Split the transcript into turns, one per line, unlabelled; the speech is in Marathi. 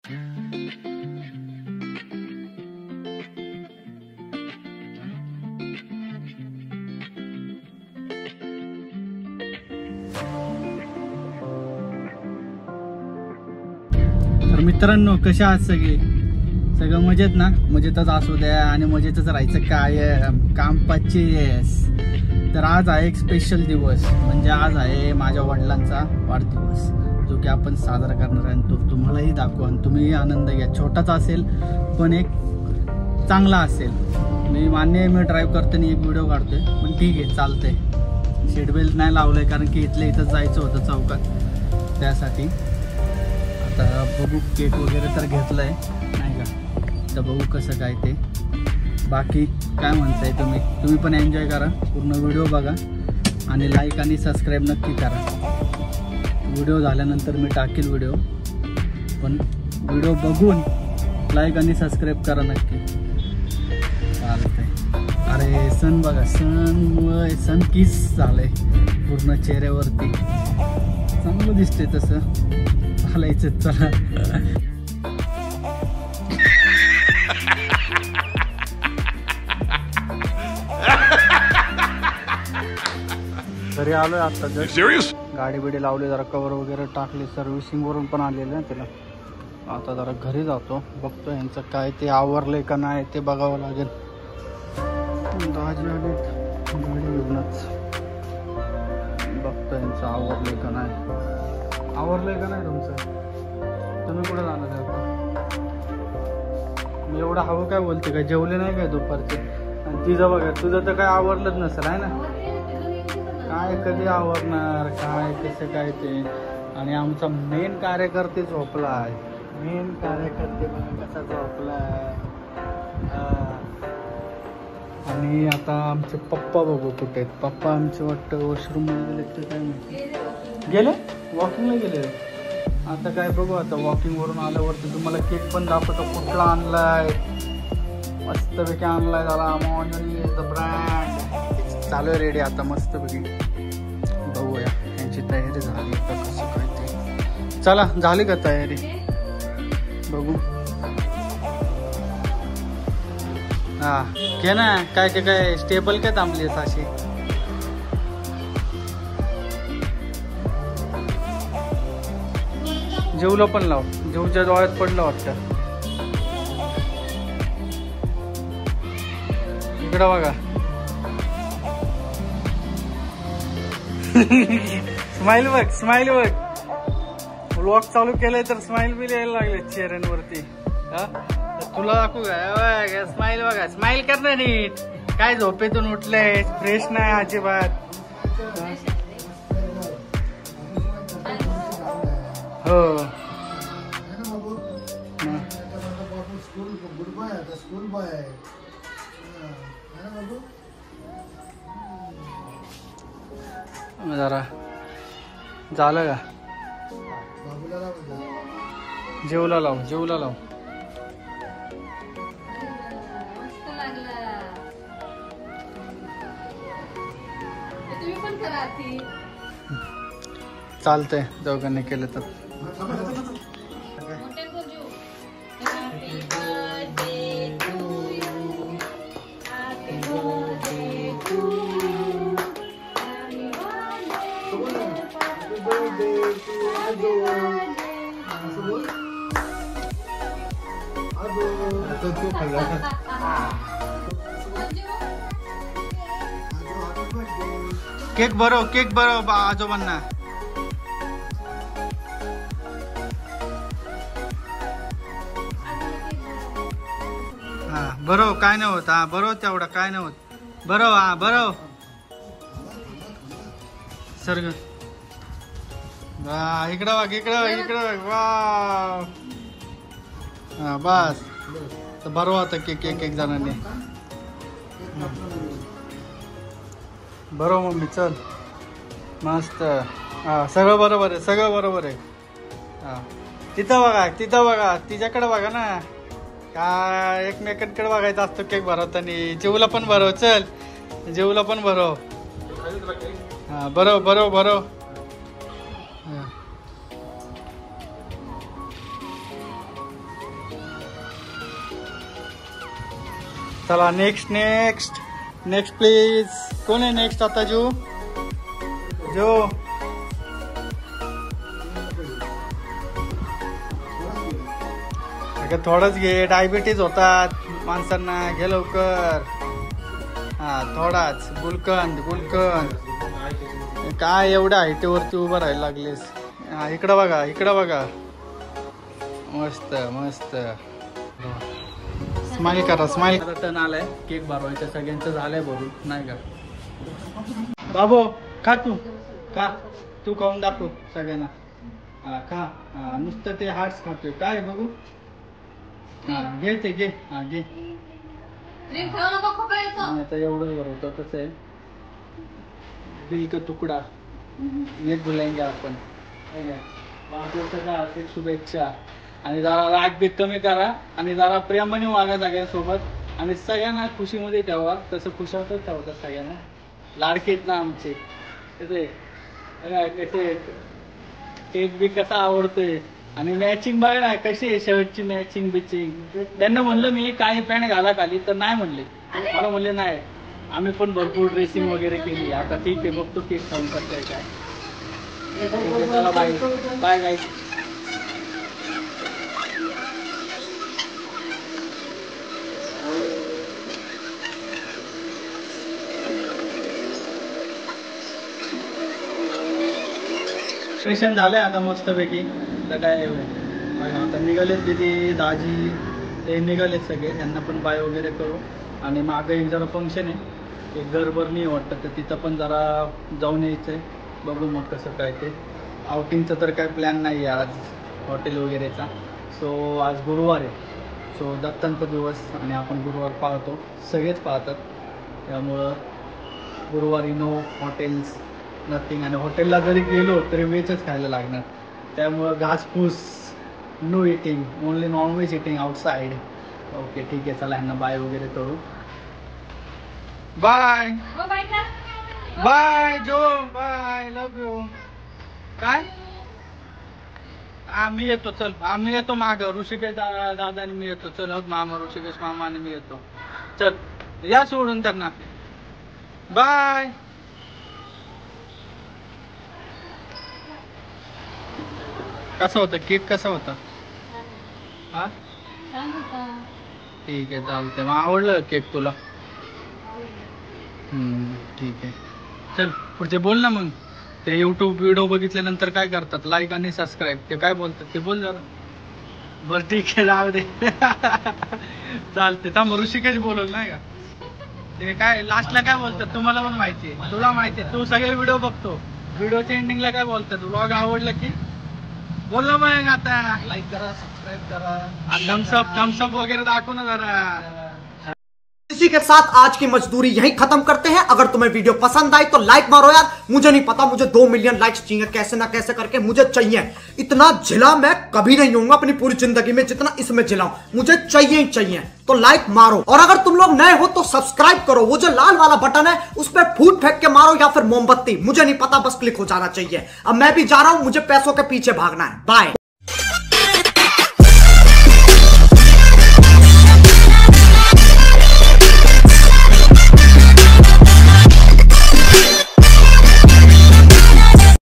तर मित्रांनो, कशा आहात सगळे? सगळं मजेत ना? मजेतच असू द्या आणि मजेतच राहायचं काय काम पाचेस. तर आज आहे एक स्पेशल दिवस, म्हणजे आज आहे माझ्या वडिलांचा वाढदिवस, जो की आपण साजरा करणार आहे. तो तुम्हालाही दाखवू आणि तुम्ही आनंद घ्या. छोटाच असेल पण एक चांगला असेल. मी मान्य आहे, मी ड्राईव्ह करताना एक व्हिडिओ काढतोय, पण ठीक आहे, चालतंय. सीट बेल्ट नाही लावलंय कारण की इथल्या इथं जायचं होतं चौकात, त्यासाठी. आता बघू, केक वगैरे तर घेतलंय नाही का, तर बघू कसं काय ते. बाकी काय म्हणताय तुम्ही पण एन्जॉय करा, पूर्ण व्हिडिओ बघा आणि लाईक आणि सबस्क्राईब नक्की करा. व्हिडिओ झाल्यानंतर मी टाकेल व्हिडिओ, पण व्हिडिओ बघून लाईक आणि सबस्क्राईब करा नक्की. चालतंय. अरे सन बघा, सन किस झालंय पूर्ण चेहऱ्यावरती, चांगलं दिसतंय तसं. चालायचं, चला. घरी आलोय आता. गाडी बिडी लावली, जरा कवर वगैरे टाकली, सर्व्हिसिंग वरून पण आलेलं ना तिला. आता जरा घरी जातो, बघतो यांचं काय ते आवरलंय का नाही ते बघावं लागेल. दाजी आले गाडी घेऊनच, बघतो यांचं आवरलंय का नाही. आवरलंय का नाही तुमचं? तुम्ही कुठे जाणार आहे आता? मी एवढं हवं काय बोलते, काय जेवले नाही काय दुपारचे? आणि तिचं बघा, तुझं तर काय आवरलंच नसेल आहे ना? काय कधी आवरणार, काय कसं काय ते. आणि आमचा मेन कार्यकर्ते झोपला आहे. मेन कार्यकर्ते बघा कसा झोपला आहे. आणि आता आमचे पप्पा बघू कुठे आहेत. पप्पा आमचे वाटतं वॉशरूममध्ये गेले ते, काय माहिती. गेले वॉकिंगला गेले. आता काय बघू, आता वॉकिंगवरून आल्यावरती तुम्हाला केक पण दाखवतो. कुठला आणलाय, मस्तपैकी आणलाय त्याला, मॉन्जोनी द ब्रँड. चालू आहे रेडी आता मस्तपैकी. बघूया यांची तयारी झाली आता कसं काय ते. चला, झाली का तयारी? बघू. हा घे ना. काय काय काय स्टेबल काय थांबली अशी? जेवलं पण लाव, जेवच्या डोळ्यात पडलं वाटतं. इकडं बघा. स्माइल बघ, स्माइल बघ. व्लॉग चालू केलंय तर स्माइल बी यायला लागले चेहऱ्यांवरती. तुला दाखवू का? स्माइल बघा, स्माइल कर ना नीट. काय झोपेतून उठलंय, फ्रेश नाही अजिबात. हो जरा झालं का? जेवला लाव, जेवला लाव. चालतंय, दोघांनी केलं तर. केक भरव, केक भरव आजोबांना. हा बरव, काय नाही होत. हा बरव, तेवढा काय नाही होत. बरव, हा बरव. सर्ग इकडं बघ, इकडं बघ, इकडं बघ. वा, हा बस. तर बरव आता केक एक एक जणांनी. बरोबर मम्मी, चल. मस्त. हा सगळं बरोबर आहे, सगळं बरोबर आहे. हा तिथं बघा, तिथं बघा, तिच्याकडे बघा ना. काय एकमेकांकडे बघायचं असतो केक भरवताना. जेवला पण भरव, चल. जेवला पण भरव. हा बरव बरव बरव. चला नेक्स्ट नेक्स्ट नेक्स्ट प्लीज. कोण आहे नेक्स्ट आता? जो थोडंच घे, डायबिटीज होतात माणसांना. घे लवकर. हा थोडाच. गुलकंद. काय एवढ्या हाईटवरती उभं राहायला लागलेस? हा इकडं बघा. मस्त मस्त. स्माइल करा. टन आलाय केक भरवायचं. सगळ्यांचं झालंय भरून नाही का? बाबू खा तू खाऊन दाखव सगळ्यांना. हा खा. हा नुसतं ते हार्ट्स खातोय. काय बघू. हा घे ते घे. हा घे. आता एवढं भरवतो. कसं आहे दिल का तुकडा ये बोलायंगे आपण. शुभेच्छा. आणि जरा राग बी कमी करा आणि जरा प्रेमाने वागा सगळ्यांसोबत आणि सगळ्यांना खुशीमध्ये ठेवा. तसं खुशातच ठेवतात सगळ्यांना. लाडकेत ना आमचे. कसे केक बी कसा आवडतोय. आणि मॅचिंग बघा ना कशी आहे शर्टची मॅचिंग बिचिंग. त्यांना म्हणलं मी काही पॅन्ट घाला खाली तर नाही म्हणले. मला म्हणले नाही आम्ही पण भरपूर ड्रेसिंग वगैरे केली. आता ठीक आहे बघतो केक खाऊन करताय काय. चला बाय बाय गाईस. स्टेशन झालंय आता मस्तपैकी. तर काय आता निघालेत दीदी दाजी ते निघालेत सगळे. त्यांना पण बाय वगैरे करू. आणि मागं एक जरा फंक्शन आहे. एक घरभरणी वाटतं तर तिथं पण जरा जाऊन यायचं आहे. बघू मग कसं काय ते. आउटिंगचं तर काय प्लॅन नाही आहे आज हॉटेल वगैरेचा. सो आज गुरुवार आहे. सो दत्तांचा दिवस आणि आपण गुरुवार पाळतो. सगळेच पाळतात. त्यामुळं गुरुवारी नो हॉटेल्स नथिंग. आणि हॉटेलला जरी गेलो तरी व्हेजच खायला लागणार. त्यामुळं घासपूस no eating. Only nonveg eating outside. Okay ठीक आहे. चला ह्यांना बाय वगैरे करू. बाय बाय जो बाय लव्ह यू. काय आम्ही येतो. चल आम्ही येतो माग. ऋषिकेश दादा आणि मी येतो. चल मामा ऋषिकेश मामा आणि मी येतो. चल या सोडून त्यांना. बाय. कसा होता केक? कसा होता? हा ठीक आहे चालतंय. मग आवडलं केक तुला? ठीक आहे. चल पुढचे बोल ना. मग ते यूट्यूब व्हिडिओ बघितल्यानंतर काय करतात? लाईक आणि सबस्क्राईब. ते काय बोलतात ते बोल जरा. बरं ठीक आहे जाऊ दे. चालते. थांब ऋषिकेश बोलल नाही का? ते काय लास्टला काय बोलतात तुम्हाला पण माहिती आहे. तुला माहिती आहे. तू सगळे व्हिडिओ बघतो. व्हिडिओच्या एंडिंगला काय बोलतात? व्लॉग आवडला की बोल ना मग. आता लाईक करा सबस्क्राईब करा. थम्सअप वगैरे दाखव ना जरा.
इसी के साथ आज की मजदूरी यहीं खत्म करते हैं। अगर तुम्हें वीडियो पसंद आई तो लाइक मारो यार। मुझे नहीं पता, मुझे 2 मिलियन लाइक्स चाहिए कैसे ना कैसे करके। मुझे चाहिए। इतना झिला मैं कभी नहीं होऊंगा अपनी पूरी जिंदगी में जितना इसमें झिलाऊं। मुझे चाहिए ही चाहिए। तो लाइक मारो और अगर तुम लोग नए हो तो सब्सक्राइब करो। वो जो लाल वाला बटन है उस पर फूट फेंक के मारो या फिर मोमबत्ती, मुझे नहीं पता, बस क्लिक हो जाना चाहिए। अब मैं भी जा रहा हूं, मुझे पैसों के पीछे भागना है। बाय।